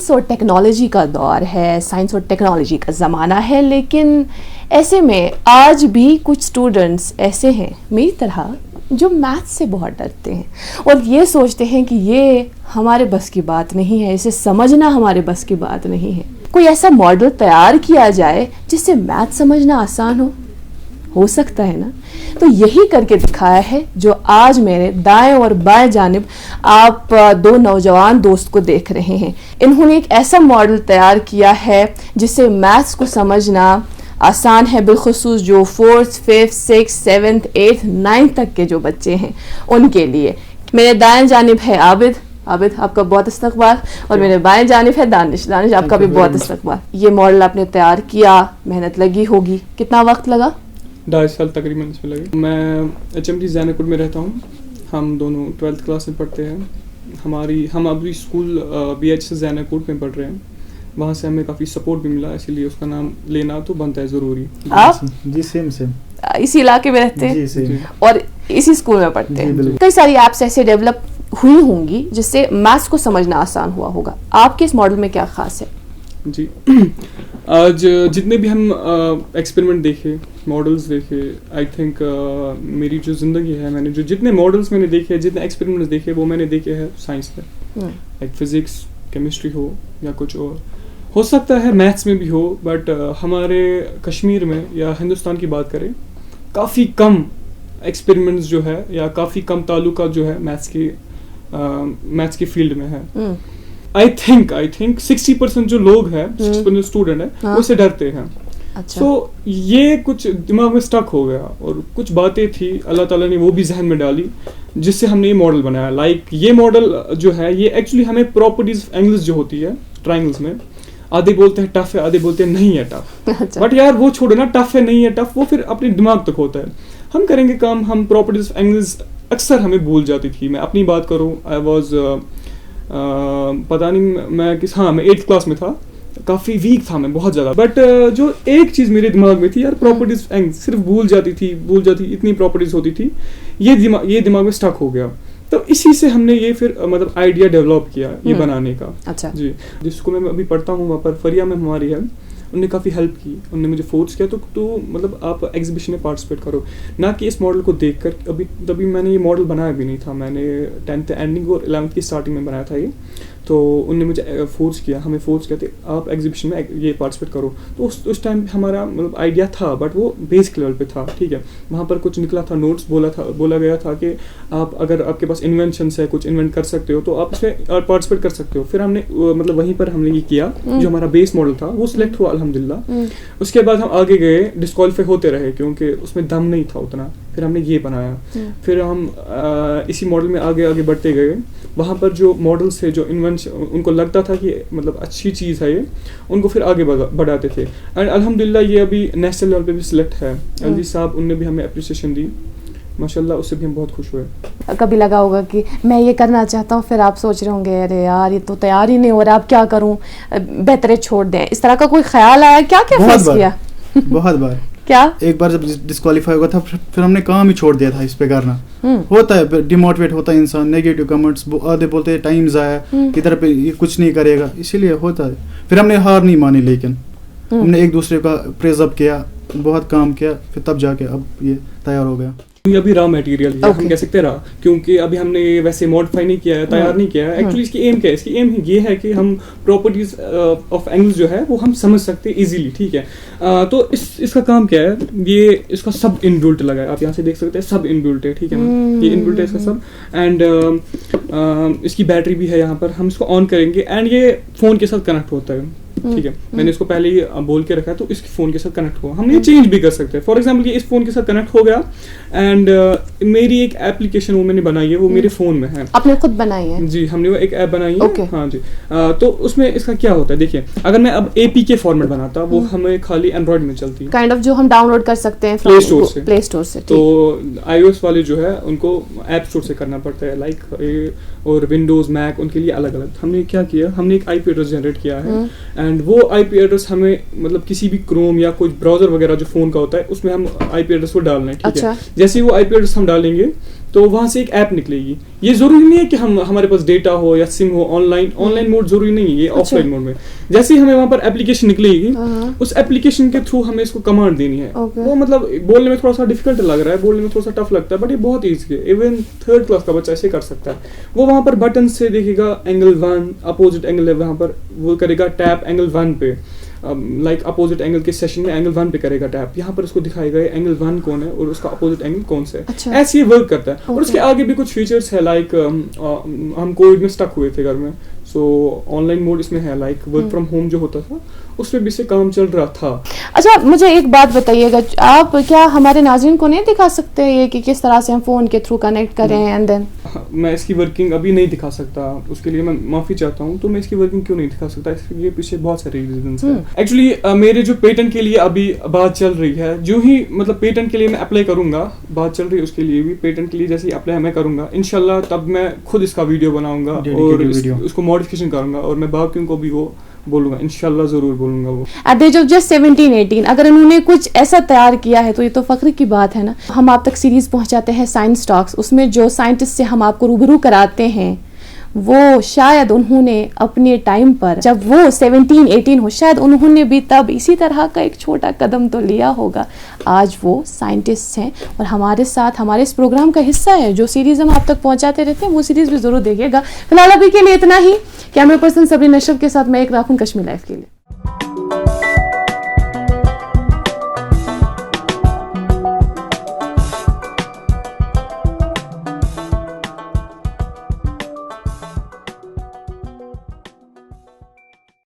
Science اور technology کا دور ہے, سائنس اور ٹیکنالوجی کا زمانہ ہے, لیکن ایسے میں آج بھی کچھ اسٹوڈنٹس ایسے ہیں میری طرح جو میتھ سے بہت ڈرتے ہیں اور یہ سوچتے ہیں کہ یہ ہمارے بس کی بات نہیں ہے, اسے سمجھنا ہمارے بس کی بات نہیں ہے. کوئی ایسا ماڈل تیار کیا جائے جس سے میتھ سمجھنا آسان ہو سکتا ہے نا. تو یہی کر کے دکھایا ہے جو آج میرے دائیں اور بائیں جانب آپ دو نوجوان دوست کو دیکھ رہے ہیں. انہوں نے ایک ایسا ماڈل تیار کیا ہے جس سے میتھس کو سمجھنا آسان ہے, بالخصوص جو 4th 5th 6th 7th 8th 9th تک کے جو بچے ہیں ان کے لیے. میرے دائیں جانب ہے عابد آپ کا بہت استقبال, اور میرے بائیں جانب ہے دانش آپ کا بھی بہت استقبال. یہ ماڈل آپ نے تیار کیا, محنت لگی ہوگی, کتنا وقت لگا؟ 2.5 سال تقریباً اس میں لگے. میں HMT زینکوٹ میں رہتا ہوں, ہم دونوں 12th کلاس میں پڑھتے ہیں. ہم ابھی اسکول BH زینکوٹ میں پڑھ رہے ہیں, وہاں سے ہمیں کافی سپورٹ بھی ملا, اسی لیے اس کا نام لینا تو بنتا ہے ضروری. آپ جی سیم اسی علاقے میں رہتے ہیں جی اور اسی اسکول میں پڑھتے ہیں. کئی ساری ایپس ایسے ڈیولپ ہوئی ہوں گی جس سے میتھس کو سمجھنا آسان ہوا ہوگا. آپ کے اس ماڈل میں کیا خاص ہے؟ جی آج جتنے بھی ہم ایکسپیریمنٹ دیکھے, ماڈلس دیکھے, آئی تھنک میری جو زندگی ہے, میں نے جو جتنے ماڈلس میں نے دیکھے, جتنے ایکسپیریمنٹس دیکھے, وہ میں نے دیکھے ہیں سائنس میں, لائک فزکس کیمسٹری ہو یا کچھ اور, ہو سکتا ہے میتھس میں بھی ہو, بٹ ہمارے کشمیر میں یا ہندوستان کی بات کریں, کافی کم ایکسپیریمنٹس جو ہے یا کافی کم تعلقات جو ہے میتھس کی فیلڈ میں ہے. آئی تھنک 60% جو لوگ ہیں, 60% اسٹوڈنٹ ہیں, وہ سے ڈرتے ہیں. سو یہ کچھ دماغ میں اسٹک ہو گیا, اور کچھ باتیں تھی اللہ تعالیٰ نے وہ بھی ذہن میں ڈالی, جس سے ہم نے یہ ماڈل بنایا. لائک یہ ماڈل جو ہے یہ ایکچولی ہمیں پراپرٹیز اینگلز جو ہوتی ہے ٹرائنگلز میں, آدھے بولتے ہیں ٹف ہے, آدھے بولتے ہیں نہیں ہے ٹف, بٹ یار وہ چھوڑو نا, ٹف ہے نہیں ہے ٹف, وہ پھر اپنے دماغ تک ہوتا ہے. ہم کریں گے کام, ہم پراپرٹیز اینگلز اکثر ہمیں بھول جاتی تھی. میں اپنی بات کروں, آئی واز پتہ نہیں میں میں 8th کلاس میں تھا, کافی ویک تھا میں بہت زیادہ, بٹ جو ایک چیز میرے دماغ میں تھی یار, پراپرٹیز صرف بھول جاتی تھی, اتنی پراپرٹیز ہوتی تھی, یہ دماغ میں اسٹک ہو گیا. تو اسی سے ہم نے یہ پھر مطلب آئیڈیا ڈیولپ کیا یہ بنانے کا. اچھا جی, جس اسکول میں ابھی پڑھتا ہوں وہاں پر فریا میں ہماری ہے, انہوں نے کافی ہیلپ کی, انہوں نے مجھے فورس کیا تو مطلب آپ ایگزیبیشن میں پارٹیسپیٹ کرو, نہ کہ اس ماڈل کو دیکھ کر. تبھی میں نے یہ ماڈل بنایا بھی نہیں تھا, میں نے 10th اینڈنگ اور 11th کی اسٹارٹنگ میں بنایا تھا یہ. تو انہوں نے مجھے ہمیں فورس کیا کہ آپ ایگزیبیشن میں یہ پارٹیسپیٹ کرو. تو اس ٹائم ہمارا مطلب آئیڈیا تھا, بٹ وہ بیسک لیول پہ تھا, ٹھیک ہے. وہاں پر کچھ نکلا تھا نوٹس, بولا گیا تھا کہ آپ اگر آپ کے پاس انوینشنس ہے, کچھ انوینٹ کر سکتے ہو تو آپ اس میں پارٹیسپیٹ کر سکتے ہو. پھر ہم نے مطلب وہیں پر ہم نے یہ کیا, جو ہمارا بیس ماڈل تھا وہ سلیکٹ ہوا الحمدللہ. اس کے بعد ہم آگے گئے, ڈسکوالیفائی ہوتے رہے کیونکہ اس میں دم نہیں تھا اتنا. پھر ہم نے یہ بنایا, پھر ہم اسی ماڈل میں آگے بڑھتے گئے. وہاں پر جو ماڈلس تھے, جو انوینشن ان کو لگتا تھا کہ مطلب اچھی چیز ہے یہ, ان کو پھر آگے بڑھاتے تھے. اینڈ الحمدللہ یہ ابھی نیشنل لیول پہ بھی سلیکٹ ہے. LG صاحب ان نے بھی ہمیں اپریسیشن دی ماشاءاللہ, اس سے بھی ہم بہت خوش ہوئے. کبھی لگا ہوگا کہ میں یہ کرنا چاہتا ہوں, پھر آپ سوچ رہے ہوں گے ارے یار یہ تو تیار ہی نہیں ہو رہا, اب کیا کروں, بہتر ہے چھوڑ دیں, اس طرح کا کوئی خیال آیا؟ کیا فیس کیا؟ بہت بار. کیا ایک بار جب ڈسکوالیفائی ہوا تھا پھر ہم نے کام ہی چھوڑ دیا تھا اس پہ کرنا. ہوتا ہے ڈیموٹیویٹ ہوتا ہے انسان, نیگیٹو کمنٹس, آدھے بولتے ہیں ٹائم ضائع, کدھر پہ یہ کچھ نہیں کرے گا, اسی لیے ہوتا ہے. پھر ہم نے ہار نہیں مانی, لیکن ہم نے ایک دوسرے کا پریز اپ کیا, بہت کام کیا, پھر تب جا کے اب یہ تیار ہو گیا. ابھی را میٹیریل ہے, ہم کہہ سکتے ہیں را, کیونکہ ابھی ہم نے ویسے ماڈیفائی نہیں کیا ہے, تیار نہیں کیا ہے. ایکچولی اس کی ایم کیا ہے؟ اس کی ایم یہ ہے کہ ہم پراپرٹیز آف اینگلز جو ہے وہ ہم سمجھ سکتے ہیں ایزیلی, ٹھیک ہے. تو اس کا کام کیا ہے, یہ اس کا سب ان بلٹ لگا ہے, آپ یہاں سے دیکھ سکتے ہیں سب ان بلٹ ہے, ٹھیک ہے. یہ ان بلٹ ہے اس کا سب, اینڈ اس کی بیٹری بھی ہے یہاں پر. ہم اس کو آن کریں گے اینڈ یہ فون کے ساتھ کنیکٹ ہوتا ہے, ٹھیک ہے. میں نے اس کو پہلے ہی بول کے رکھا ہے, تو اس فون کے ساتھ کنیکٹ ہوا. ہم یہ چینج بھی کر سکتے ہیں. فار ایگزامپل یہ اس فون کے ساتھ کنیکٹ ہو گیا, اینڈ میری ایک ایپلیکیشن وہ میں نے بنائی ہے, وہ میرے فون میں ہے. آپ نے خود بنائی ہے؟ جی, ہم نے وہ ایک ایپ بنائی ہے. ہاں جی. تو اس میں اس کا کیا ہوتا ہے, دیکھیے اگر میں اب APK فارمیٹ بناتا, وہ ہمیں خالی اینڈرائڈ میں چلتی ہے, کائنڈ آف جو ہم ڈاؤن لوڈ کر سکتے ہیں پلے اسٹور سے. تو iOS والے جو ہے ان کو ایپ اسٹور سے کرنا پڑتا ہے, لائک اور ونڈوز میک ان کے لیے الگ الگ. ہم نے کیا کیا, ہم نے ایک IP ایڈریس جنریٹ کیا ہے, اینڈ وہ IP ایڈریس ہمیں مطلب کسی بھی کروم یا کوئی براؤزر وغیرہ جو فون کا ہوتا ہے اس میں ہم IP ایڈریس کو ڈالنا ہے, ٹھیک ہے. جیسے وہ IP ایڈریس ہم ڈالیں گے تو وہاں سے ایک ایپ نکلے گی. یہ ضروری نہیں ہے کہ ہمارے پاس ڈیٹا ہو یا سم ہو. آن لائن موڈ ضروری نہیں ہے, یہ آف لائن موڈ میں. جیسے ہی ہمیں وہاں پر اپلیکیشن نکلے گی, اس اپلیکیشن کے تھرو ہمیں اس کو کمانڈ دینی ہے. وہ مطلب بولنے میں تھوڑا سا ڈیفیکلٹ لگ رہا ہے, بولنے میں تھوڑا سا ٹف لگتا ہے, بٹ یہ بہت ایزی ہے. ایون 3rd کلاس کا بچہ ایسے کر سکتا ہے. وہ وہاں پر بٹن سے دیکھے گا اینگل 1 اپوزٹ اینگل ہے, وہاں پر وہ کرے گا ٹیپ اینگل 1 پہ, لائک اپوزٹ اینگل کے سیشن میں اینگل 1 پہ کرے گا ٹیپ. یہاں پر اس کو دکھائے گا اینگل 1 کون ہے اور اس کا اپوزٹ اینگل کون سا ہے. ایسے یہ ورک کرتا ہے. اور اس کے آگے بھی کچھ فیچرس ہے, لائک ہم کووڈ میں اسٹک ہوئے تھے گھر میں, سو آن لائن موڈ اس میں ہے, لائک ورک فرام ہوم جو ہوتا تھا اس پہ بھی سے کام چل رہا تھا. اچھا مجھے ایک بات بتائیے گا, آپ کیا ہمارے ناظرین کو نہیں دکھا سکتے یہ کہ کس طرح سے ہم فون کے تھرو کنیکٹ کریں اینڈ دین؟ میں اس کی ورکنگ ابھی نہیں دکھا سکتا, اس کے لیے میں معافی چاہتا ہوں. تو میں اس کی ورکنگ کیوں نہیں دکھا سکتا, اس کے پیچھے بہت سارے ریزنس ہیں. ایکچولی میرے جو پیٹنٹ کے لیے ابھی بات چل رہی ہے, جو ہی مطلب پیٹنٹ کے لیے میں اپلائی کروں گا, بات چل رہی ہے اس کے لیے بھی, پیٹنٹ کے لیے جیسے ہی اپلائی میں کروں گا انشاءاللہ تب میں خود اس کا ویڈیو بناؤں گا اور اس کو ماڈیفکیشن کروں گا, اور میں باقیوں کو بھی وہ بولوں گا, انشاءاللہ ضرور بولوں گا. وہ ایٹ ایج آف جسٹ 17-18 اگر انہوں نے کچھ ایسا تیار کیا ہے تو یہ تو فخر کی بات ہے نا. ہم آپ تک سیریز پہنچاتے ہیں سائنس ٹاکس, اس میں جو سائنٹسٹ سے ہم آپ کو روبرو کراتے ہیں وہ شاید انہوں نے اپنے ٹائم پر جب وہ 17-18 ہو, شاید انہوں نے بھی تب اسی طرح کا ایک چھوٹا قدم تو لیا ہوگا. آج وہ سائنٹسٹ ہیں اور ہمارے ساتھ ہمارے اس پروگرام کا حصہ ہے. جو سیریز ہم آپ تک پہنچاتے رہتے ہیں وہ سیریز بھی ضرور دیکھیے گا. فی الحال ابھی کے لیے اتنا ہی. کیمرہ پرسن صبری نشرف کے ساتھ میں ایک راکھوں کشمیر لائف کے لیے.